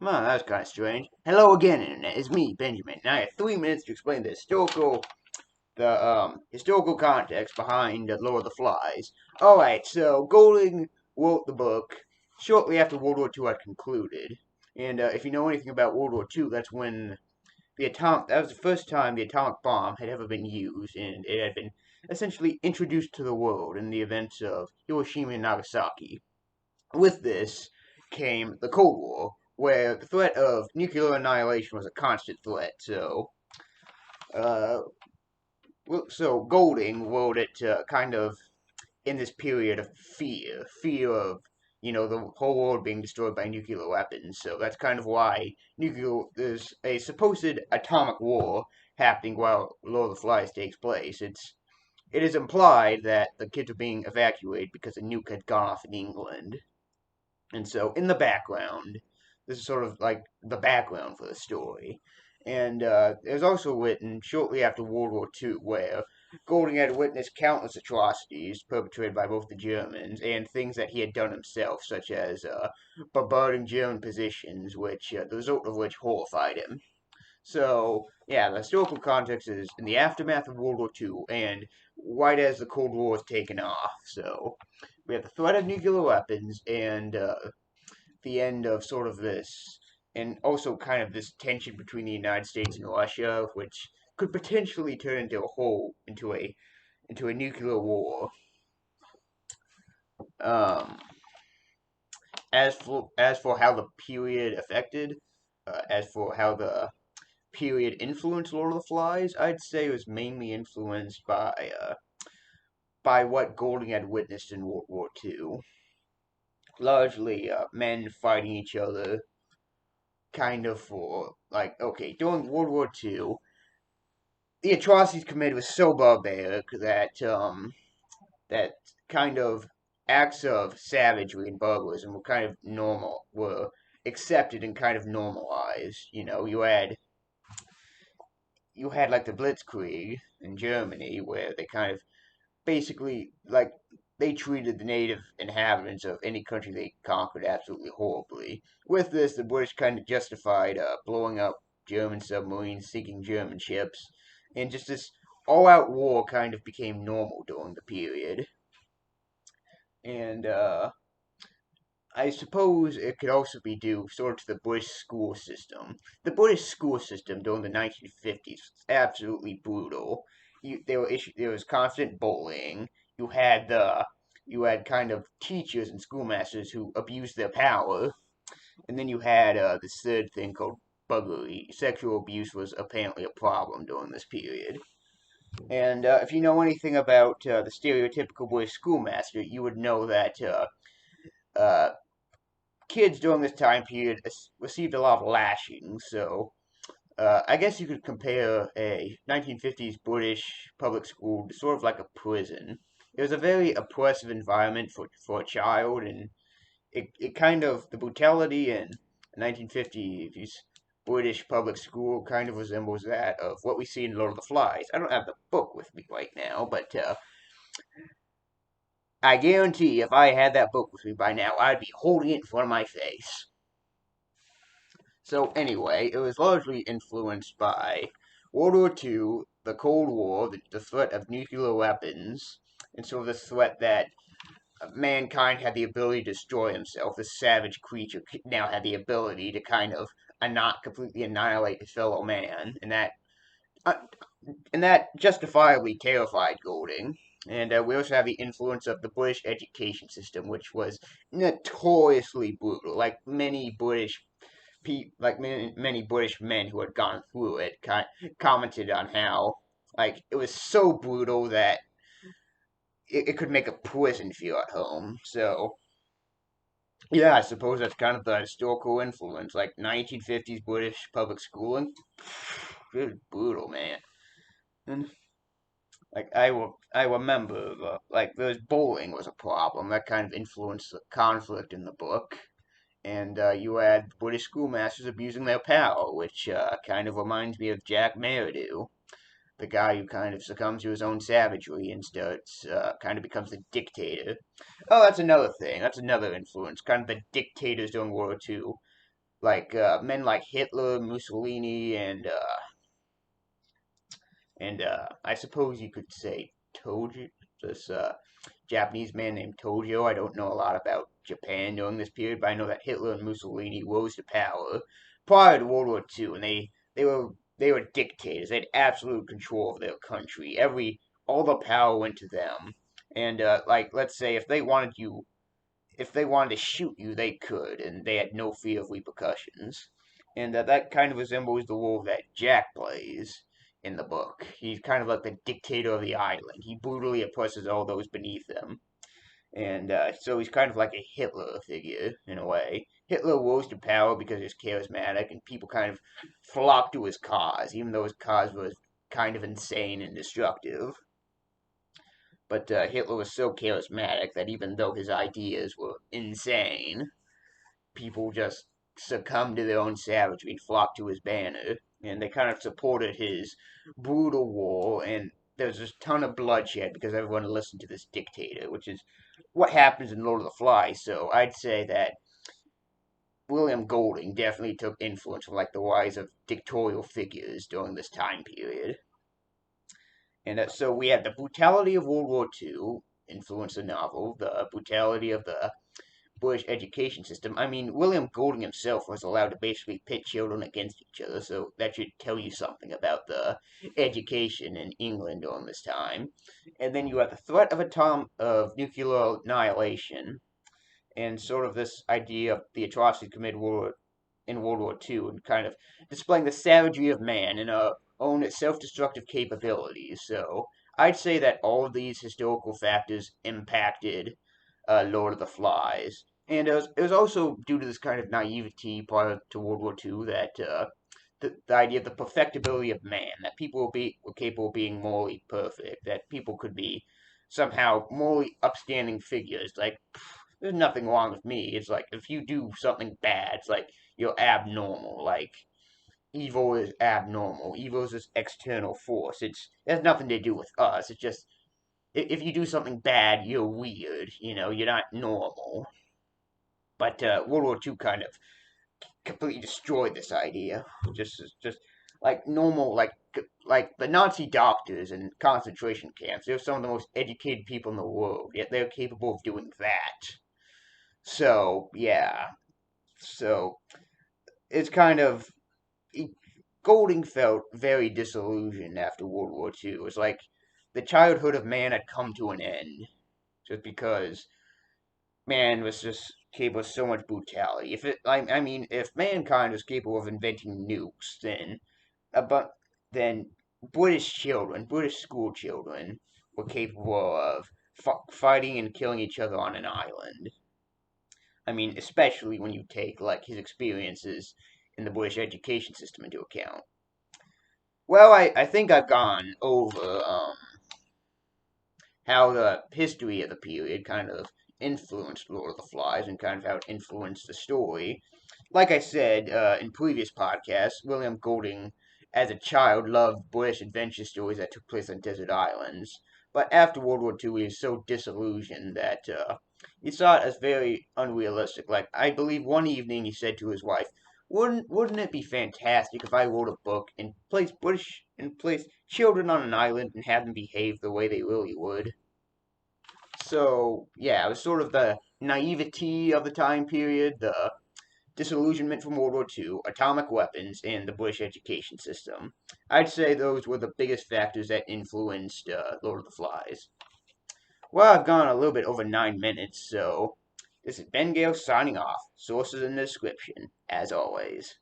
Well, that was kind of strange. Hello again, Internet. It's me, Benjamin, and I have 3 minutes to explain the historical context behind Lord of the Flies. All right, so Golding wrote the book shortly after World War II had concluded, and if you know anything about World War II, that was the first time the atomic bomb had ever been used, and it had been essentially introduced to the world in the events of Hiroshima and Nagasaki. With this came the Cold War, where the threat of nuclear annihilation was a constant threat. Uh, so Golding wrote it kind of in this period of fear of the whole world being destroyed by nuclear weapons. So that's kind of why there's a supposed atomic war happening while Lord of the Flies takes place. It is implied that the kids are being evacuated because a nuke had gone off in England. And so, in the background, this is sort of like the background for the story. And it was also written shortly after World War II, where Golding had witnessed countless atrocities perpetrated by both the Germans and things that he had done himself, such as bombarding German positions, the result of which horrified him. So, yeah, the historical context is in the aftermath of World War II and right as the Cold War was taken off. So, we have the threat of nuclear weapons and the end of sort of this, and also kind of this tension between the United States and Russia, which could potentially turn into a nuclear war. Um, as for how the period affected, as for how the period influenced Lord of the Flies, I'd say it was mainly influenced by what Golding had witnessed in World War II. Largely, men fighting each other, kind of for like okay, during World War II, the atrocities committed was so barbaric that kind of acts of savagery and barbarism were accepted and kind of normalized. You had like the Blitzkrieg in Germany, where they kind of basically like they treated the native inhabitants of any country they conquered absolutely horribly. With this, the British kind of justified blowing up German submarines, sinking German ships, and just this all-out war kind of became normal during the period. And I suppose it could also be due sort of to the British school system. The British school system during the 1950s was absolutely brutal. There was constant bullying. You had the you had kind of teachers and schoolmasters who abused their power, and then you had this third thing called buggery. Sexual abuse was apparently a problem during this period. And if you know anything about the stereotypical British schoolmaster, you would know that uh, kids during this time period received a lot of lashings. So I guess you could compare a 1950s British public school to sort of like a prison. It was a very oppressive environment for a child, and it kind of, the brutality in 1950s British public school kind of resembles that of what we see in Lord of the Flies. I don't have the book with me right now, but I guarantee if I had that book with me by now, I'd be holding it in front of my face. So anyway, it was largely influenced by World War II, the Cold War, the threat of nuclear weapons, and sort of the threat that mankind had the ability to destroy himself. This savage creature now had the ability to kind of not completely annihilate his fellow man, uh, and that justifiably terrified Golding. And we also have the influence of the British education system, which was notoriously brutal. Like many British men who had gone through it commented on how like it was so brutal that it could make a prison feel at home. So yeah, I suppose that's kind of the historical influence, like 1950s British public schooling. It was brutal, man. And like I remember like there's bullying was a problem that kind of influenced the conflict in the book. And you had British schoolmasters abusing their power, which kind of reminds me of Jack Merridew, the guy who kind of succumbs to his own savagery and kind of becomes the dictator. Oh, that's another thing. That's another influence. Kind of the dictators during World War II. like men like Hitler, Mussolini, and I suppose you could say Tojo, this Japanese man named Tojo. I don't know a lot about Japan during this period, but I know that Hitler and Mussolini rose to power prior to World War II, and they were they were dictators. They had absolute control of their country. All the power went to them. And like, let's say if they wanted to shoot you, they could, and they had no fear of repercussions. And that kind of resembles the role that Jack plays in the book. He's kind of like the dictator of the island. He brutally oppresses all those beneath him. And so he's kind of like a Hitler figure, in a way. Hitler rose to power because he's charismatic, and people kind of flocked to his cause, even though his cause was kind of insane and destructive. But Hitler was so charismatic that even though his ideas were insane, people just succumbed to their own savagery and flocked to his banner. And they kind of supported his brutal war. And there's a ton of bloodshed because everyone listened to this dictator, which is what happens in Lord of the Flies. So I'd say that William Golding definitely took influence from like the rise of dictatorial figures during this time period. And so we had the brutality of World War II influence the novel, the brutality of the British education system. I mean, William Golding himself was allowed to basically pit children against each other, so that should tell you something about the education in England during this time. And then you have the threat of nuclear annihilation, and sort of this idea of the atrocities committed in World War II, and kind of displaying the savagery of man and our own self-destructive capabilities. So I'd say that all of these historical factors impacted Lord of the Flies. And it was also due to this kind of naivety prior to World War II that the idea of the perfectibility of man, that people were capable of being morally perfect, that people could be somehow morally upstanding figures. Like, there's nothing wrong with me. It's like, if you do something bad, it's like, you're abnormal. Like, evil is abnormal. Evil is this external force. It has nothing to do with us. It's just, if you do something bad, you're weird. You're not normal. But World War II kind of completely destroyed this idea. Just like normal, like the Nazi doctors in concentration camps. They're some of the most educated people in the world, yet they're capable of doing that. So yeah, so it's kind of Golding felt very disillusioned after World War II. It was like the childhood of man had come to an end, just because man was just capable of so much brutality. I mean, if mankind was capable of inventing nukes, but then British school children, were capable of fighting and killing each other on an island. I mean, especially when you take like his experiences in the British education system into account. Well, I think I've gone over how the history of the period kind of influenced Lord of the Flies and kind of how it influenced the story. Like I said in previous podcasts, William Golding, as a child, loved British adventure stories that took place on desert islands. But after World War II, he was so disillusioned that he saw it as very unrealistic. Like, I believe one evening he said to his wife, "Wouldn't it be fantastic if I wrote a book and placed children on an island and had them behave the way they really would?" So yeah, it was sort of the naivety of the time period, the disillusionment from World War II, atomic weapons, and the British education system. I'd say those were the biggest factors that influenced Lord of the Flies. Well, I've gone a little bit over 9 minutes, so this is Ben Gale signing off. Sources in the description, as always.